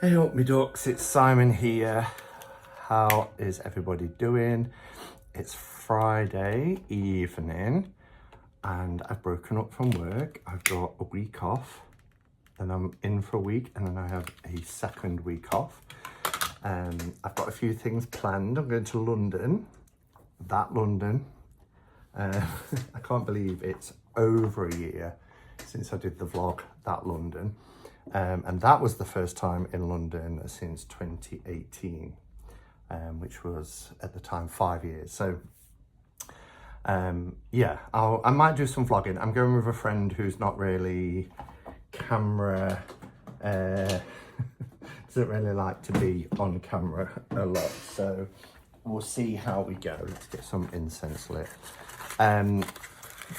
Hey up me ducks, it's Simon here. How is everybody doing? It's Friday evening and I've broken up from work. I've got a week off, then I'm in for a week and then I have a second week off. I've got a few things planned. I'm going to London, London. I can't believe it's over a year since I did the vlog, that London. And that was the first time in London since 2018, which was at the time 5 years. So yeah, I might do some vlogging. I'm going with a friend who's not really camera, doesn't really like to be on camera a lot. So we'll see how we go. Let's get some incense lit.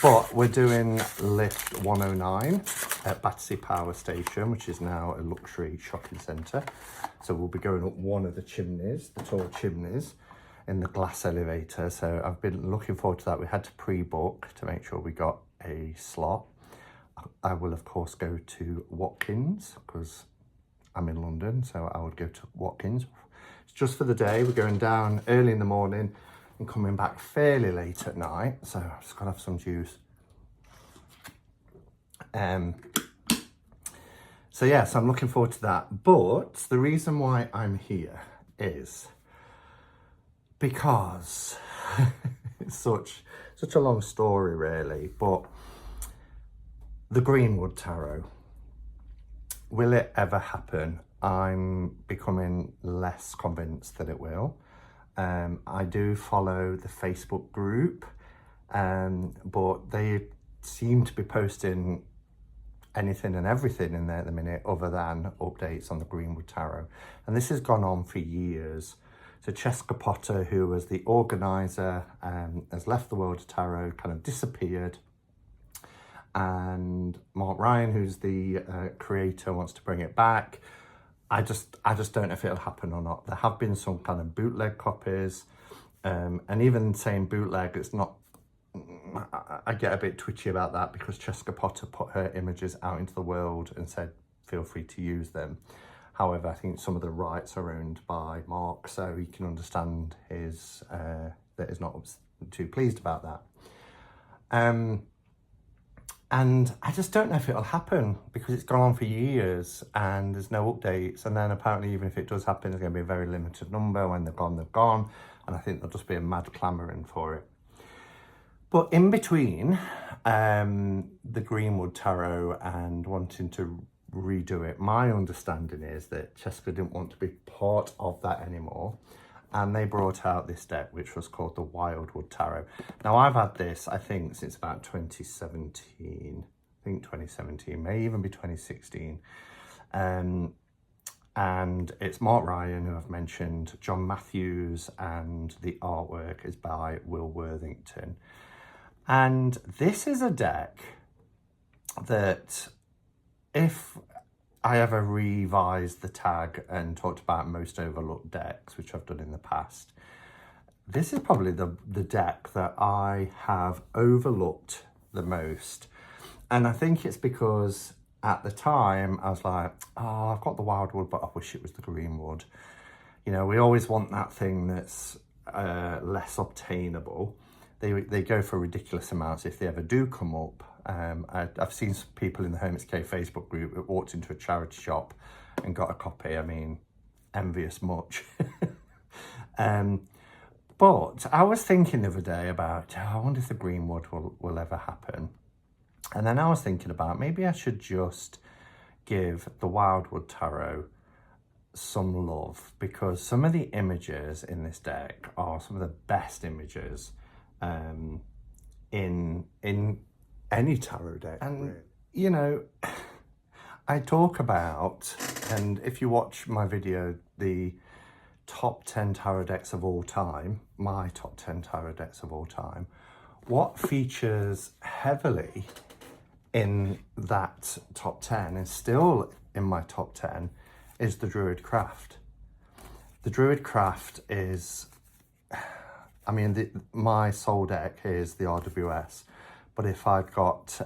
But we're doing lift 109 at Battersea Power Station, which is now a luxury shopping centre. So we'll be going up one of the chimneys, the tall chimneys, in the glass elevator. So I've been looking forward to that. We had to pre-book to make sure we got a slot. I will, of course, go to Watkins because I'm in London, so I would go to Watkins. It's just for the day. We're going down early in the morning and coming back fairly late at night, so I've just got to have some juice. So yes, I'm looking forward to that. But the reason why I'm here is because it's such a long story really, but the Greenwood tarot, will it ever happen? I'm becoming less convinced that it will. I do follow the Facebook group, but they seem to be posting anything and everything in there at the minute other than updates on the Greenwood Tarot. And this has gone on for years. So Jessica Potter, who was the organiser, has left the world of tarot, kind of disappeared. And Mark Ryan, who's the creator, wants to bring it back. I just don't know if it'll happen or not. There have been some kind of bootleg copies, and even saying bootleg, it's not, I get a bit twitchy about that because Jessica Potter put her images out into the world and said, feel free to use them. However, I think some of the rights are owned by Mark, so he can understand his, that he's not too pleased about that. And I just don't know if it'll happen because it's gone on for years and there's no updates. And then apparently even if it does happen, it's going to be a very limited number. When they're gone, they're gone. And I think there'll just be a mad clamouring for it. But in between the Greenwood Tarot and wanting to redo it, my understanding is that Jessica didn't want to be part of that anymore. And they brought out this deck, which was called the Wildwood Tarot. Now, I've had this, I think, since about 2017. I think 2017, may even be 2016. And it's Mark Ryan, who I've mentioned, John Matthews, and the artwork is by Will Worthington. And this is a deck that, if I ever revised the tag and talked about most overlooked decks, which I've done in the past, this is probably the deck that I have overlooked the most. And I think it's because at the time I was like, oh, I've got the Wildwood, but I wish it was the Greenwood. You know, we always want that thing that's less obtainable. They go for ridiculous amounts if they ever do come up. I've seen some people in the Hermit's Cave Facebook group that walked into a charity shop and got a copy. I mean, envious much. But I was thinking the other day about, I wonder if the Greenwood will ever happen. And then I was thinking about, maybe I should just give the Wildwood Tarot some love, because some of the images in this deck are some of the best images in any tarot deck. And you know, I talk about, and if you watch my video, the top 10 tarot decks of all time, my top 10 tarot decks of all time, what features heavily in that top 10 and still in my top 10 is the Druid Craft. The Druid Craft is, I mean, my soul deck is the RWS, but if I've got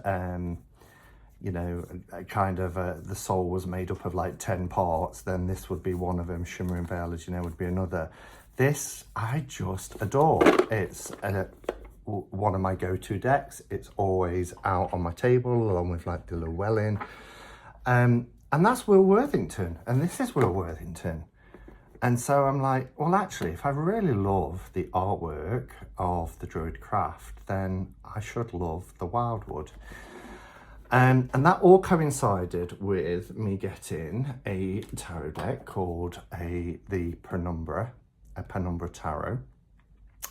you know, the soul was made up of like 10 parts, then this would be one of them. Shimmering Veil, as you know, would be another. This I just adore. It's one of my go-to decks. It's always out on my table along with like the Llewellyn. And that's Will Worthington, and this is Will Worthington. And so I'm like, well, actually, if I really love the artwork of the Druid craft, then I should love the Wildwood. And that all coincided with me getting a tarot deck called the Penumbra, a Penumbra Tarot.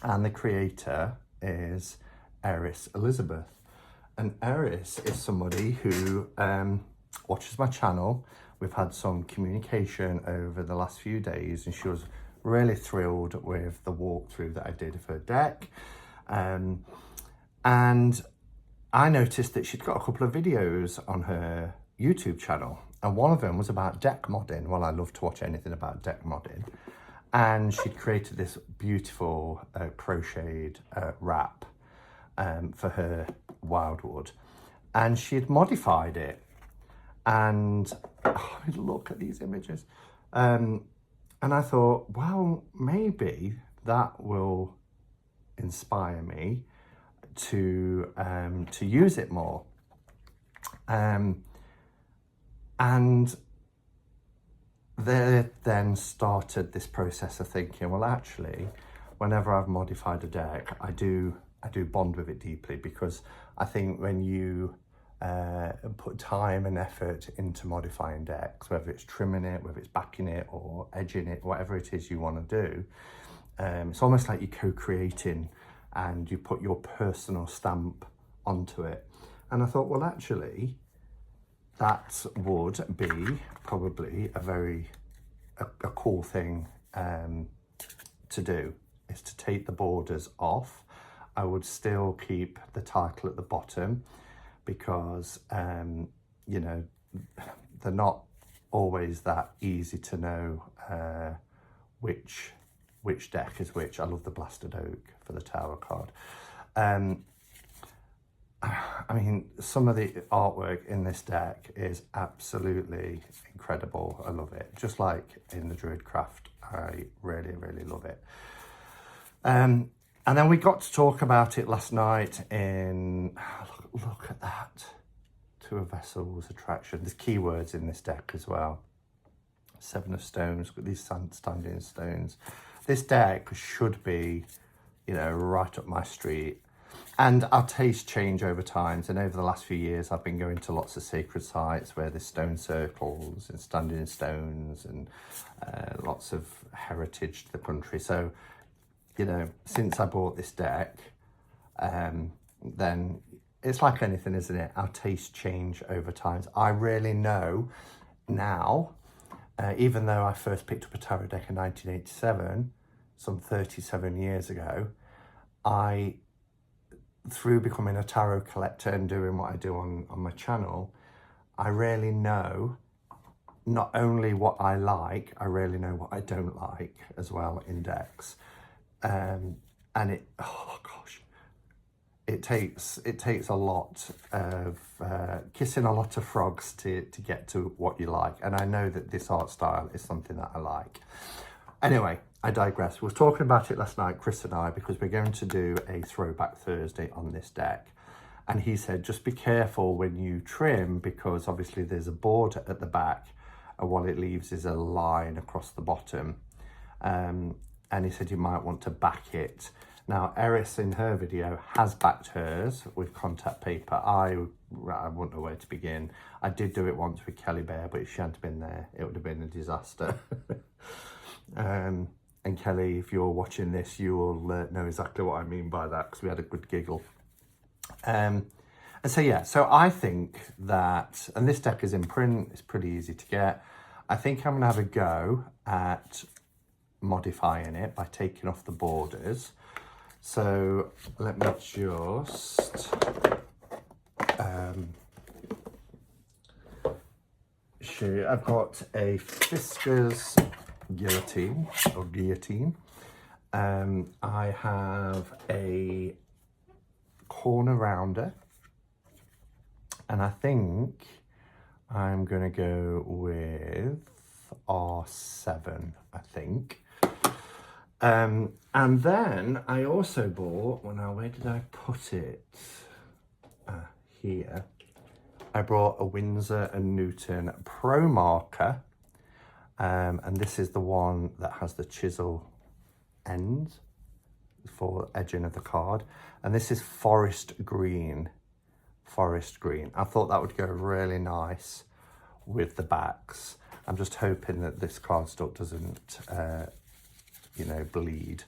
And the creator is Eris Elizabeth. And Eris is somebody who watches my channel. We've had some communication over the last few days, and she was really thrilled with the walkthrough that I did of her deck. And I noticed that she'd got a couple of videos on her YouTube channel, and one of them was about deck modding. Well, I love to watch anything about deck modding. And she'd created this beautiful crocheted wrap for her Wildwood, and she'd modified it. And oh, look at these images. And I thought, well, maybe that will inspire me to use it more. And there then started this process of thinking, well, actually, whenever I've modified a deck, I do bond with it deeply, because I think when you put time and effort into modifying decks, whether it's trimming it, whether it's backing it or edging it, whatever it is you want to do, it's almost like you're co-creating and you put your personal stamp onto it. And I thought, well, actually, that would be probably a cool thing to do, is to take the borders off. I would still keep the title at the bottom, because you know, they're not always that easy to know which deck is which. I love the Blasted Oak for the Tower card. I mean, some of the artwork in this deck is absolutely incredible. I love it. Just like in the Druid craft, I really, really love it. And then we got to talk about it last night in, look at that, Two of Vessels, Attraction. There's keywords in this deck as well. Seven of Stones, got these standing stones. This deck should be, you know, right up my street. And our tastes change over time. And over the last few years, I've been going to lots of sacred sites where there's stone circles and standing stones and lots of heritage to the country. So, you know, since I bought this deck, then it's like anything, isn't it? Our tastes change over time. I really know now, even though I first picked up a tarot deck in 1987, some 37 years ago, through becoming a tarot collector and doing what I do on my channel, I really know not only what I like, I really know what I don't like as well in decks. And it, oh gosh, it takes a lot of kissing a lot of frogs to get to what you like. And I know that this art style is something that I like. Anyway, I digress. We were talking about it last night, Chris and I, because we're going to do a Throwback Thursday on this deck. And he said, just be careful when you trim, because obviously there's a border at the back, and what it leaves is a line across the bottom. And he said you might want to back it. Now, Eris in her video has backed hers with contact paper. I wouldn't know where to begin. I did do it once with Kelly Bear, but if she hadn't been there, it would have been a disaster. And Kelly, if you're watching this, you will know exactly what I mean by that, because we had a good giggle. And so, yeah, so I think that, and this deck is in print, it's pretty easy to get. I think I'm going to have a go at modifying it by taking off the borders. So let me just show you. I've got a Fisker's guillotine or guillotine. I have a corner rounder, And I think I'm gonna go with R7, I think. And then I also bought, well now, where did I put it? Here. I brought a Winsor & Newton Pro Marker. And this is the one that has the chisel ends for edging of the card. And this is forest green. Forest green. I thought that would go really nice with the backs. I'm just hoping that this cardstock doesn't, you know, bleed.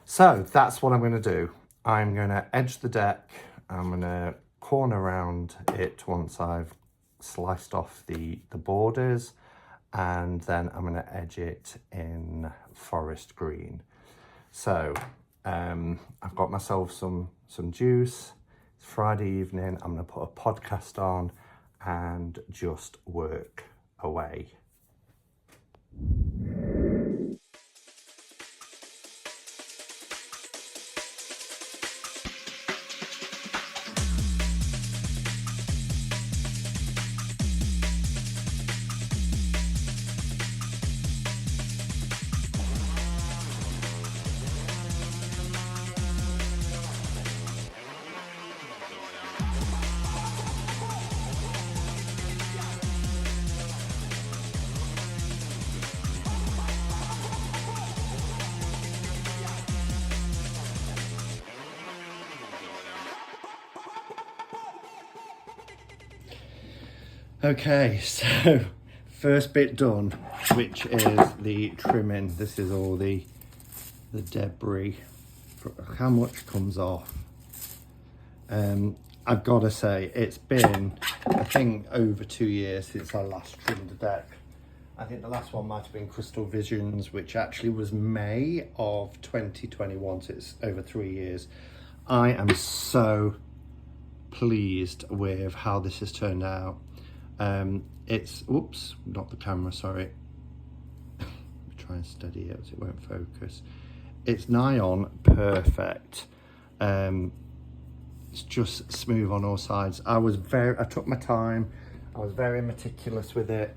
So that's what I'm going to do. I'm going to edge the deck. I'm going to corner around it once I've sliced off the borders, and then I'm going to edge it in forest green. So I've got myself some juice. It's Friday evening. I'm going to put a podcast on and just work away. Okay, so first bit done, which is the trimming. This is all the debris. How much comes off? I've got to say, it's been, I think, over 2 years since I last trimmed the deck. I think the last one might have been Crystal Visions, which actually was May of 2021, so it's over 3 years. I am so pleased with how this has turned out. It's, oops, not the camera, sorry. Try and steady it so it won't focus. It's nigh on perfect. It's just smooth on all sides. I took my time. I was very meticulous with it.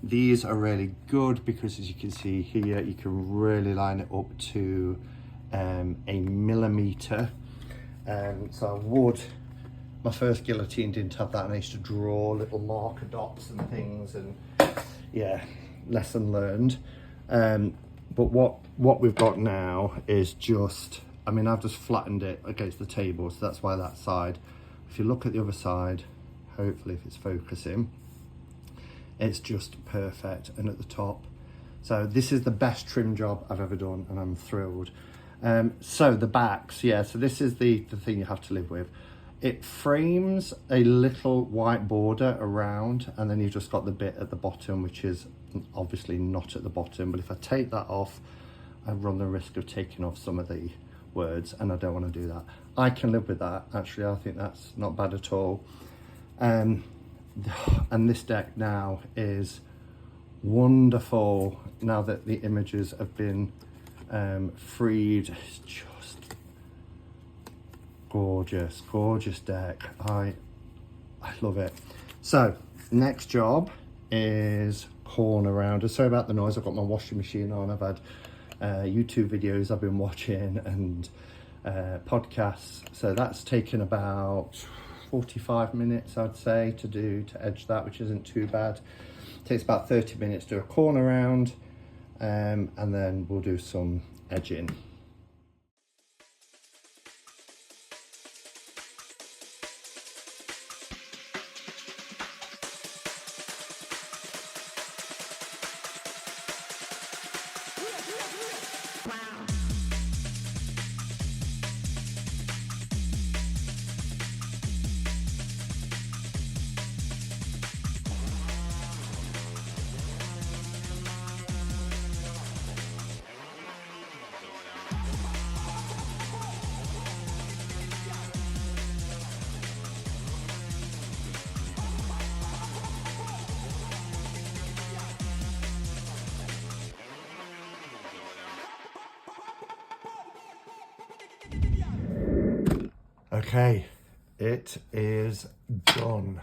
These are really good because, as you can see here, you can really line it up to a millimetre. So my first guillotine didn't have that, and I used to draw little marker dots and things, and yeah, lesson learned. But what we've got now is just, I mean, I've just flattened it against the table, so that's why that side. If you look at the other side, hopefully if it's focusing, it's just perfect. And at the top, so this is the best trim job I've ever done, and I'm thrilled. So the backs, yeah, so this is the thing you have to live with. It frames a little white border around, and then you've just got the bit at the bottom, which is obviously not at the bottom. But if I take that off, I run the risk of taking off some of the words, and I don't want to do that. I can live with that. Actually, I think that's not bad at all. And this deck now is wonderful. Now that the images have been freed, it's just gorgeous deck. I love it. So next job is corner rounder. Sorry about the noise. I've got my washing machine on. I've had YouTube videos I've been watching and podcasts. So that's taken about 45 minutes, I'd say, to edge that, which isn't too bad. It takes about 30 minutes to do a corner round, and then we'll do some edging. Okay, it is done.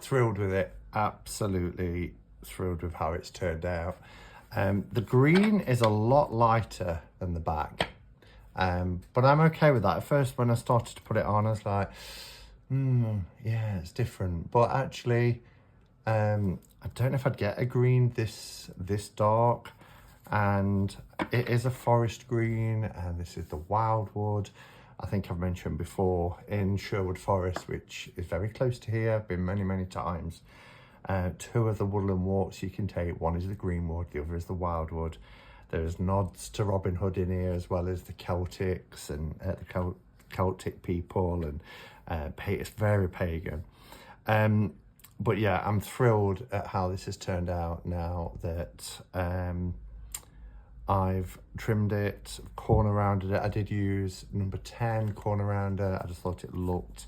Thrilled with it, absolutely thrilled with how it's turned out. The green is a lot lighter than the back, but I'm okay with that. At first, when I started to put it on, I was like, yeah, it's different. But actually, I don't know if I'd get a green this dark, and it is a forest green, and this is the Wildwood. I think I've mentioned before, in Sherwood Forest, which is very close to here. I've been many times. Two of the woodland walks you can take. One is the Greenwood, the other is the Wildwood. There's nods to Robin Hood in here, as well as the Celtics and the Celtic people, and it's very pagan. But yeah, I'm thrilled at how this has turned out now that I've trimmed it, corner rounded it. I did use number 10 corner rounder. I just thought it looked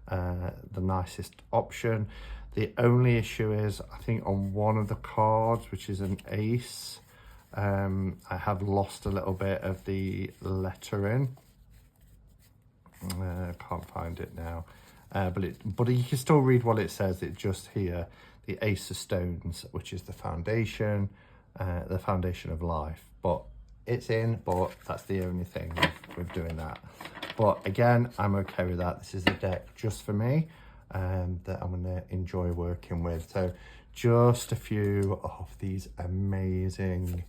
the nicest option. The only issue is, I think on one of the cards, which is an ace, I have lost a little bit of the lettering. I can't find it now, but you can still read what it says. It just here, the Ace of Stones, which is the foundation of life. But it's in, but that's the only thing with doing that. But again, I'm okay with that. This is a deck just for me, that I'm going to enjoy working with. So just a few of these amazing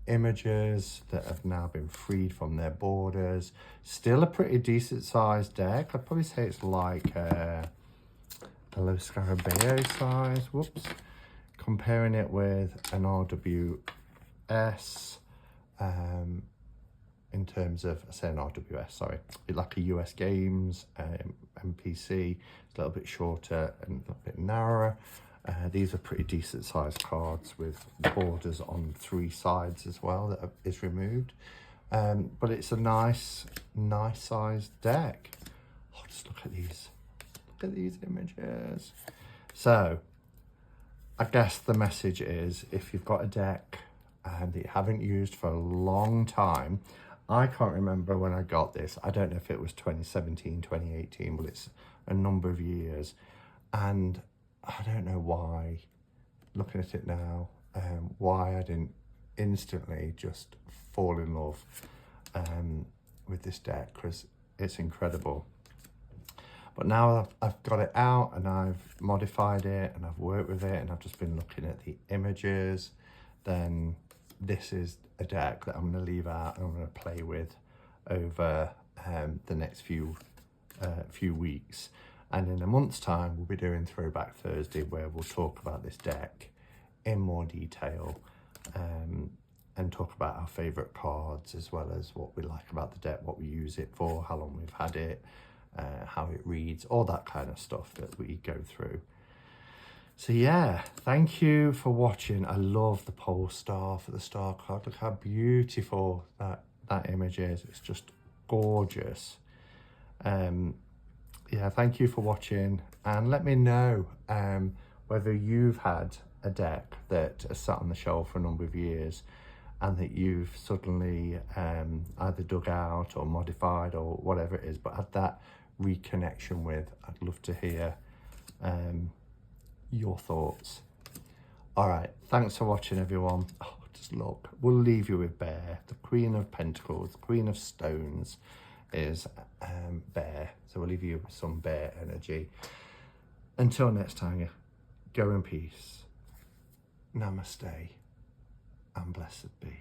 images that have now been freed from their borders. Still a pretty decent sized deck. I'd probably say it's like a low Scarabeo size. Whoops. Comparing it with an RWS, in terms of, I say an RWS, sorry, like a US Games, MPC, it's a little bit shorter and a little bit narrower. These are pretty decent sized cards with borders on 3 sides as well that is removed. But it's a nice sized deck. Oh, just look at these. Look at these images. So I guess the message is, if you've got a deck and you haven't used for a long time, I can't remember when I got this. I don't know if it was 2017, 2018, but it's a number of years. And I don't know why, looking at it now, why I didn't instantly just fall in love with this deck, because it's incredible. But now I've got it out and I've modified it and I've worked with it and I've just been looking at the images, then this is a deck that I'm going to leave out and I'm going to play with over the next few weeks. And in a month's time, we'll be doing Throwback Thursday, where we'll talk about this deck in more detail, and talk about our favourite cards, as well as what we like about the deck, what we use it for, how long we've had it, how it reads, all that kind of stuff that we go through. So yeah, thank you for watching. I love the pole star for the star card. Look how beautiful that image is. It's just gorgeous. Yeah, thank you for watching, and let me know whether you've had a deck that has sat on the shelf for a number of years and that you've suddenly either dug out or modified or whatever it is, but had that reconnection with. I'd love to hear your thoughts. All right, thanks for watching, everyone. Oh, just look, we'll leave you with Bear, the Queen of Pentacles, the Queen of Stones is Bear. So we'll leave you with some Bear energy. Until next time, go in peace. Namaste and blessed be.